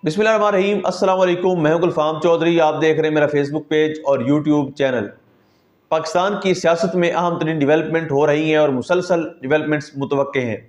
बिस्मिल्लाहिर्रहमानिर्रहीम। अस्सलाम वालेकुम। मैं हूं गुलफाम चौधरी। आप देख रहे हैं मेरा फेसबुक पेज और यूट्यूब चैनल। पाकिस्तान की सियासत में अहम तरीन डेवलपमेंट हो रही हैं और मुसलसल डेवलपमेंट्स मुतवक्के हैं।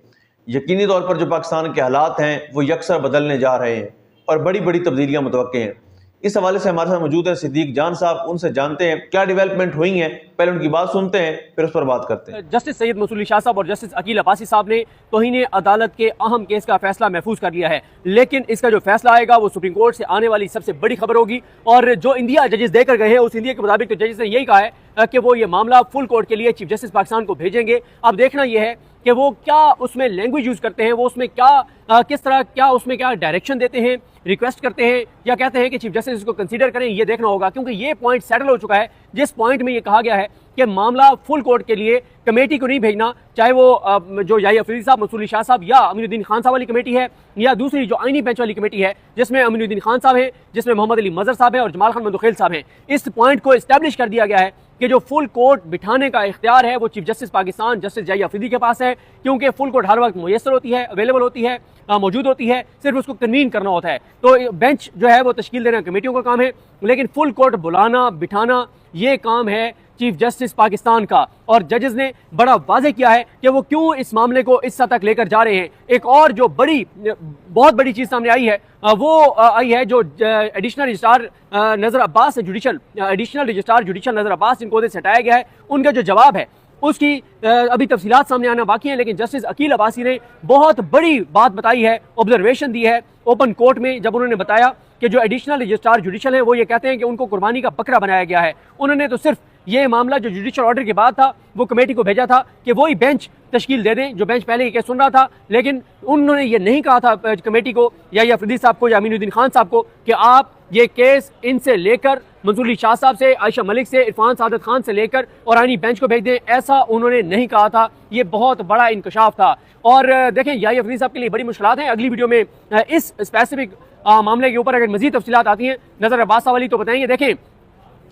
यकीनी तौर पर जो पाकिस्तान के हालात हैं वो यकसर बदलने जा रहे हैं और बड़ी बड़ी तब्दीलियाँ मुतवक्के हैं। इस हवाले से हमारे साथ मौजूद हैं सिद्दीक जान साहब। उनसे जानते हैं क्या डेवलपमेंट हुई हैं, पहले उनकी बात सुनते हैं फिर उस पर बात करते हैं। जस्टिस सैयद मसूली शाह साहब और जस्टिस अकील अब्बासी साहब ने तौहीन अदालत के अहम केस का फैसला महफूज कर लिया है, लेकिन इसका जो फैसला आएगा वो सुप्रीम कोर्ट से आने वाली सबसे बड़ी खबर होगी। और जो इंदिया जजेस देकर गए हैं उस इंदिया के मुताबिक तो जजेस ने यही कहा है कि वो ये मामला फुल कोर्ट के लिए चीफ जस्टिस पाकिस्तान को भेजेंगे। अब देखना यह है कि वो क्या उसमें लैंग्वेज यूज करते हैं, वो उसमें क्या किस तरह क्या उसमें क्या डायरेक्शन देते हैं, रिक्वेस्ट करते हैं या कहते हैं कि चीफ जस्टिस इसको कंसीडर करें। ये देखना होगा क्योंकि ये पॉइंट सेटल हो चुका है जिस पॉइंट में ये कहा गया है कि मामला फुल कोर्ट के लिए कमेटी को नहीं भेजना, चाहे वो जो याही अफरीदी साहब, मसूली शाह साहब या अमीनुद्दीन खान साहब वाली कमेटी है या दूसरी जो आईनी बेंच वाली कमेटी है जिसमें अमीनुद्दीन खान साहब हैं, जिसमें मोहम्मद अली मजहर साहब हैं और जमाल खान मंदुखेल साहब हैं। इस पॉइंट को इस्टेब्लिश कर दिया गया है कि जो फुल कोर्ट बिठाने का इख्तियार है वो चीफ जस्टिस पाकिस्तान जस्टिस याही अफरीदी के पास है, क्योंकि फुल कोर्ट हर वक्त मुयसर होती है, अवेलेबल होती है, मौजूद होती है, सिर्फ उसको कन्वीन करना होता है। तो बेंच जो है वो तश्कील देना कमेटियों का काम है, लेकिन फुल कोर्ट बुलाना बिठाना ये काम है चीफ जस्टिस पाकिस्तान का। और जजेस ने बड़ा वाज़ेह किया है कि वो क्यों इस मामले को इस हद तक लेकर जा रहे हैं। एक और जो बहुत बड़ी चीज़ सामने आई है वो आई है जो एडिशनल रजिस्ट्रार नज़र Abbas judicial additional registrar judicial नज़र अब्बास जिनको से हटाया गया है, उनका जो जवाब है उसकी अभी तफसीलात सामने आना बाकी है। लेकिन जस्टिस अकील अब्बासी ने बहुत बड़ी बात बताई है, ऑब्जर्वेशन दी है ओपन कोर्ट में, जब उन्होंने बताया कि जो एडिशनल रजिस्ट्रार जुडिशल है वो ये कहते हैं कि उनको कुर्बानी का बकरा बनाया गया है। उन्होंने तो सिर्फ ये मामला जो जुडिशल ऑर्डर के बाद था वो कमेटी को भेजा था कि वही बेंच तश्कील दे दें जो बेंच पहले ये केस सुन रहा था, लेकिन उन्होंने ये नहीं कहा था कमेटी को या अफरीदी साहब को या अमीनुद्दीन खान साहब को कि आप ये केस इनसे लेकर मंसूली शाह साहब से, आयशा मलिक से, इरफान सादत खान से लेकर और आईनी बेंच को भेज दें। ऐसा उन्होंने नहीं कहा था। ये बहुत बड़ा इंकशाफ था। और देखें याही अफरीदी साहब के लिए बड़ी मुश्किलात हैं। अगली वीडियो में इस स्पेसिफिक मामले के ऊपर अगर मजीद तफसीलात आती हैं नज़र अब्बास साहब वाली तो बताएंगे। देखें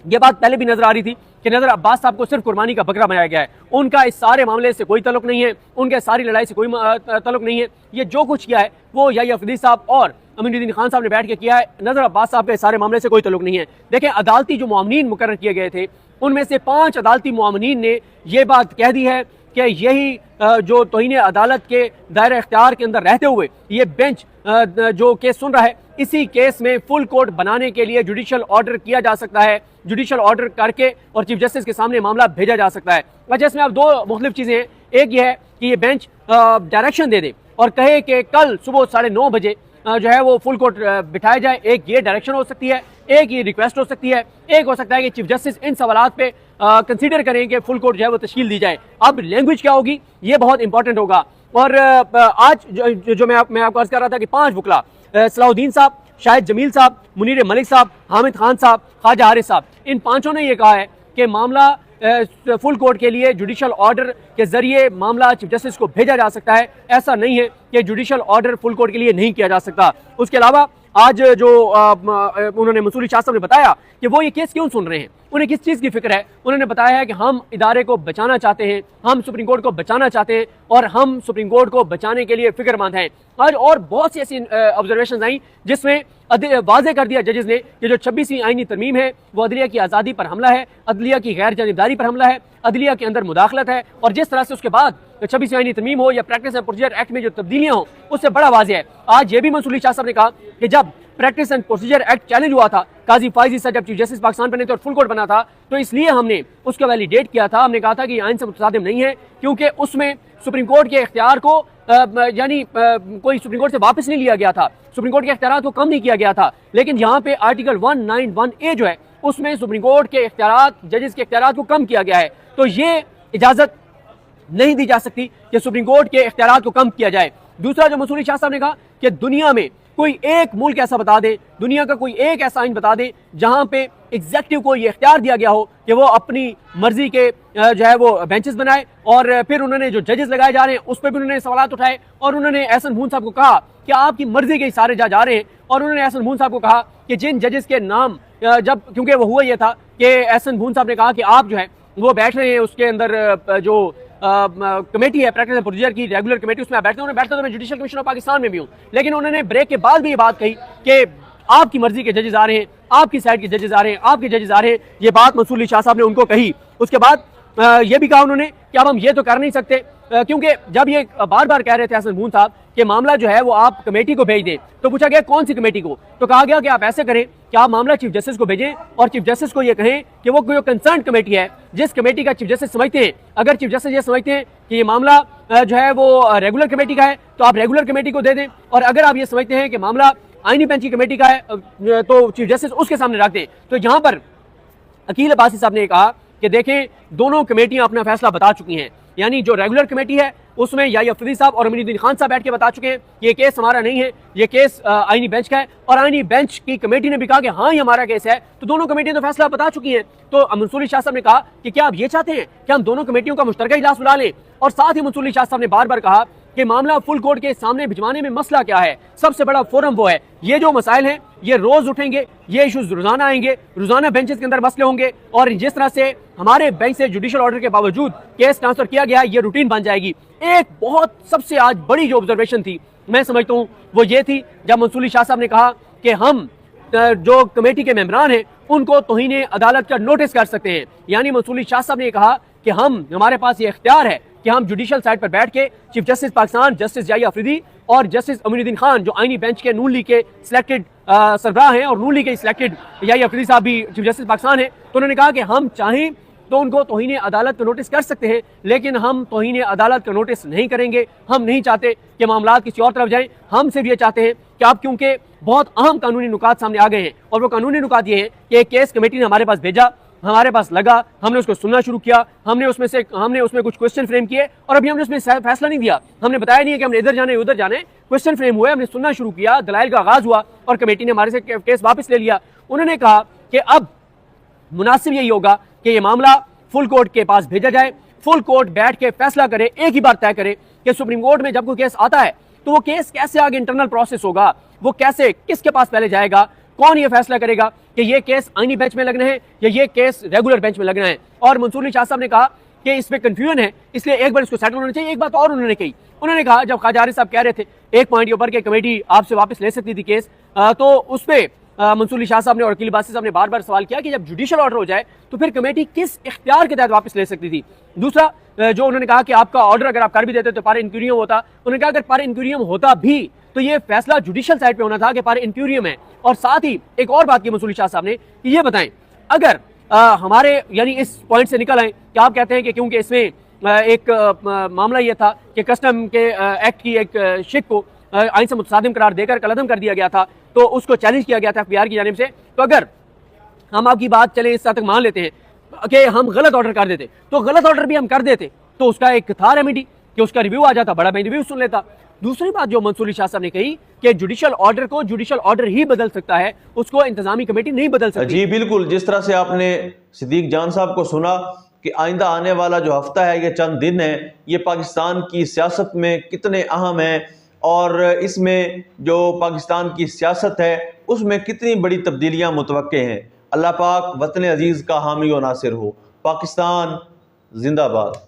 ये बात पहले भी नजर आ रही थी कि नजर अब्बास साहब को सिर्फ कुर्बानी का बकरा बनाया गया है, उनका इस सारे मामले से कोई तल्लुक नहीं है, उनके सारी लड़ाई से कोई तल्लुक नहीं है। ये जो कुछ किया है वो याही अफरीदी साहब और अमीनुद्दीन खान साहब ने बैठ के किया है, नजर अब्बास साहब के सारे मामले से कोई तल्लुक नहीं है। देखें अदालती जो मुआमनीन मुकर्रर किए गए थे उनमें से 5 अदालती मुआमनीन ने यह बात कह दी है कि यही जो तौहीन अदालत के दायरे इख्तियार के अंदर रहते हुए ये बेंच जो केस सुन रहा है, इसी केस में फुल कोर्ट बनाने के लिए जुडिशल ऑर्डर किया जा सकता है। जुडिशल ऑर्डर करके और चीफ जस्टिस के सामने मामला भेजा जा सकता है। वजह इसमें अब 2 मुख्तलिफ चीज़ें हैं। एक ये है कि ये बेंच डायरेक्शन दे दे और कहे कि कल सुबह 9:30 बजे जो है वो फुल कोर्ट बिठाया जाए। एक ये डायरेक्शन हो सकती है, एक ये रिक्वेस्ट हो सकती है, एक हो सकता है कि चीफ जस्टिस इन सवालात पे कंसीडर करें कि फुल कोर्ट जो है वो तश्कील दी जाए। अब लैंग्वेज क्या होगी ये बहुत इंपॉर्टेंट होगा। और आज जो मैं आपको अर्ज कर रहा था कि 5 वकला सलाहुद्दीन साहब, शाहिद जमील साहब, मुनीर मलिक साहब, हामिद खान साहब, ख्वाजा हारिस साहब, इन 5 ने यह कहा है कि मामला फुल कोर्ट के लिए जुडिशल ऑर्डर के जरिए मामला चीफ जस्टिस को भेजा जा सकता है। ऐसा नहीं है कि जुडिशल ऑर्डर फुल कोर्ट के लिए नहीं किया जा सकता। उसके अलावा आज जो उन्होंने मसूली शाह साहब ने बताया कि वो ये केस क्यों सुन रहे हैं, उन्हें किस चीज़ की फिक्र है। उन्होंने बताया है कि हम इदारे को बचाना चाहते हैं, हम सुप्रीम कोर्ट को बचाना चाहते हैं और हम सुप्रीम कोर्ट को बचाने के लिए फिक्रमंद हैं। आज और बहुत सी ऐसी ऑब्जर्वेशन आई जिसमें वाज़ेह कर दिया जजेस ने कि जो 26वीं आईनी तरमीम है वो अदलिया की आज़ादी पर हमला है, अदलिया की गैर जानिबदारी पर हमला है, अदलिया के अंदर मुदाखलत है। और जिस तरह से उसके बाद 26वीं आईनी तरमीम हो या प्रैक्टिस एंड प्रोसीजर एक्ट में जो तब्दीलियां हो उससे बड़ा वाज़ेह है। आज ये भी मंसूली शाह साहब ने कहा कि जब practice and procedure act challenge हुआ था काजी फाइजी साहब जब चीफ जस्टिस पाकिस्तान बने थे और फुल कोर्ट बना था, तो इसलिए हमने उसका वैलिडेट किया था। हमने कहा था कि आइन से मुतसादिम नहीं है क्योंकि उसमें सुप्रीम कोर्ट के इख्तियार को यानी कोई सुप्रीम कोर्ट से वापस नहीं लिया गया था, सुप्रीम कोर्ट के इख्तियारात को कम नहीं किया गया था। लेकिन यहाँ पे आर्टिकल 191A जो है उसमें सुप्रीम कोर्ट के इख्तियारात, जजेस के इख्तियारात को कम किया गया है। तो ये इजाजत नहीं दी जा सकती कि सुप्रीम कोर्ट के इख्तियारात को कम किया जाए। दूसरा जो मसूली शाह साहब ने कहा कि दुनिया में कोई एक मुल्क ऐसा बता दे, दुनिया का कोई एक ऐसा आइन बता दे जहां पे एग्जेक्टिव को ये इख्तियार दिया गया हो कि वो अपनी मर्जी के जो है वो बेंचेस बनाए। और फिर उन्होंने जो जजेस लगाए जा रहे हैं उस पर भी उन्होंने सवाल उठाए और उन्होंने एहसन भून साहब को कहा कि आपकी मर्जी के सारे जज आ रहे हैं। और उन्होंने एहसन भून साहब को कहा कि जिन जजेस के नाम जब क्योंकि वो हुआ ये था कि एहसन भून साहब ने कहा कि आप जो है वो बैठ रहे हैं उसके अंदर जो कमेटी है प्रैक्टिस एंड प्रोसीजर की, रेगुलर कमेटी, उसमें आप बैठते हैं। उन्होंने बैठते तो मैं जुडिशल कमीशन ऑफ पाकिस्तान में भी हूँ, लेकिन उन्होंने ब्रेक के बाद भी ये बात कही कि आपकी मर्जी के जजेस आ रहे हैं, आपकी साइड के जजेस आ रहे हैं, आपके जजेस आ रहे हैं। ये बात मंसूर अली शाह साहब ने उनको कही। उसके बाद ये भी कहा उन्होंने कि अब हम ये तो कर नहीं सकते, क्योंकि जब ये बार बार कह रहे थे हसन मून साहब कि मामला जो है वो आप कमेटी को भेज दें, तो पूछा गया कौन सी कमेटी को, तो कहा गया कि आप ऐसे करें कि आप मामला चीफ जस्टिस को भेजें और चीफ जस्टिस को ये कहें कि वो कोई कंसर्न कमेटी है, जिस कमेटी का चीफ जस्टिस समझते हैं, अगर चीफ जस्टिस ये समझते हैं कि ये मामला जो है वो रेगुलर कमेटी का है तो आप रेगुलर कमेटी को दे दें, और अगर आप ये समझते हैं कि मामला आईनी बेंच की कमेटी का है तो चीफ जस्टिस उसके सामने रख दें। तो यहाँ पर अकील अब्बासी साहब ने कहा कि देखें दोनों कमेटियां अपना फैसला बता चुकी हैं, यानी जो रेगुलर कमेटी है उसमें याहिया अफरीदी साहब और अमीनुद्दीन खान साहब बैठ के बता चुके हैं ये केस हमारा नहीं है, ये केस आईनी बेंच का है, और आईनी बेंच की कमेटी ने भी कहा कि हाँ ये हमारा केस है। तो दोनों कमेटियां तो फैसला बता चुकी हैं। तो मंसूर अली शाह साहब ने कहा कि क्या आप ये चाहते हैं कि हम दोनों कमेटियों का मुश्तरका इजलास बुला लें, और साथ ही मंसूर अली शाह साहब ने बार बार कहा कि मामला फुल कोर्ट के सामने भिजवाने में मसला क्या है, सबसे बड़ा फोरम वो है, ये जो मसाइल हैं ये रोज उठेंगे, ये इशूज रोजाना आएंगे, रोजाना बेंचेस के अंदर मसले होंगे, और जिस तरह से हमारे बैंक से जुडिशियल ऑर्डर के बावजूद केस ट्रांसफर किया गया ये रूटीन बन जाएगी। एक बहुत सबसे आज बड़ी जो ऑब्जर्वेशन थी मैं समझता हूँ वो ये थी जब मंसूर अली शाह साहब ने कहा कि हम जो कमेटी के मेंबरान हैं उनको तौहीन अदालत का नोटिस कर सकते हैं, यानी मंसूर अली शाह साहब ने कहा कि हमारे पास ये इख्तियार है कि हम जुडिशियल साइड पर बैठ के chief justice Pakistan justice Yahya Afridi और जस्टिस अमीनुद्दीन खान जो आईनी बेंच के नून लीग के सिलेक्टेड सरबराह हैं और नून लीग के सिलेक्टेड याहिया अफरीदी साहब भी चीफ जस्टिस पाकिस्तान है, तो उन्होंने कहा कि हम चाहें तो उनको तौहीन अदालत का नोटिस कर सकते हैं, लेकिन हम तौहीन अदालत का नोटिस नहीं करेंगे। हम नहीं चाहते कि मामला किसी और तरफ जाएं, हम सिर्फ ये चाहते हैं कि आप, क्योंकि बहुत अहम कानूनी नुकात सामने आ गए हैं, और वो कानूनी नुकात ये हैं कि एक केस कमेटी ने हमारे पास भेजा, हमारे पास लगा, हमने उसको सुनना शुरू किया, हमने उसमें कुछ क्वेश्चन फ्रेम किए, और अभी हमने उसमें फैसला नहीं दिया, हमने बताया नहीं है कि हमने इधर जाने उधर जाने, क्वेश्चन फ्रेम हुए, हमने सुनना शुरू किया, दलाइल का आगाज हुआ और कमेटी ने हमारे से केस वापस ले लिया। उन्होंने कहा कि अब मुनासिब यही होगा कि ये मामला फुल कोर्ट के पास भेजा जाए, फुल कोर्ट बैठ के फैसला करे, एक ही बार तय करे कि सुप्रीम कोर्ट में जब कोई केस आता है तो वो केस कैसे आगे इंटरनल प्रोसेस होगा, वो कैसे किसके पास पहले जाएगा, कौन ये फैसला करेगा कि ये केस आईनी बेंच में लगना है या ये केस रेगुलर बेंच में लगना है। और मंसूर अली शाह साहब ने कहा कि इसमें कंफ्यूजन है, इसलिए एक बार इसको सेटल होना चाहिए। एक बात और उन्होंने कही, उन्होंने कहा जब ख्वाजा आरिफ साहब कह रहे थे एक पॉइंट के ऊपर कि कमेटी आपसे वापस ले सकती थी केस, तो उस पर मंसूर अली शाह साहब ने और अकील अब्बासी साहब ने बार बार सवाल किया कि जब जुडिशियल ऑर्डर हो जाए तो फिर कमेटी किस इख्तियार के तहत वापस ले सकती थी। दूसरा जो उन्होंने कहा कि आपका ऑर्डर अगर आप कर भी देते तो पार इंक्यूरियम होता, उन्होंने कहा अगर पार इंक्यूरियम होता भी तो ये फैसला जुडिशियल साइड पे होना था कि पार इंक्यूरियम है। और साथ ही एक और बात की मंसूर अली शाह साहब ने कि ये बताएं अगर हमारे यानी इस पॉइंट से निकल आए कि आप कहते हैं कि क्योंकि इसमें एक मामला ये था कि कस्टम के एक्ट की एक शिक को आइन से मुतसादिम करार देकर कलअदम कर दिया गया था, तो उसको चैलेंज किया गया था एफबीआर की जानिब से, तो अगर हम आपकी बात चले इस हद तक मान लेते हैं कि हम गलत ऑर्डर कर देते, तो गलत ऑर्डर भी हम कर देते तो उसका एक था रेमेडी कि उसका रिव्यू आ जाता, बड़ा बेंच रिव्यू सुन लेता। दूसरी बात जो मंसूर अली शाह साहब ने कही कि जुडिशियल ऑर्डर को जुडिशियल ऑर्डर ही बदल सकता है, उसको इंतजामी कमेटी नहीं बदल सकती। जी बिल्कुल, जिस तरह से आपने सिद्दीक जान साहब को सुना कि आइंदा आने वाला जो हफ्ता है, ये चंद दिन है, ये पाकिस्तान की सियासत में कितने अहम है और इसमें जो पाकिस्तान की सियासत है उसमें कितनी बड़ी तब्दीलियां मुतवक्के हैं। अल्लाह पाक वतन अजीज़ का हामी और नासिर हो। पाकिस्तान जिंदाबाद।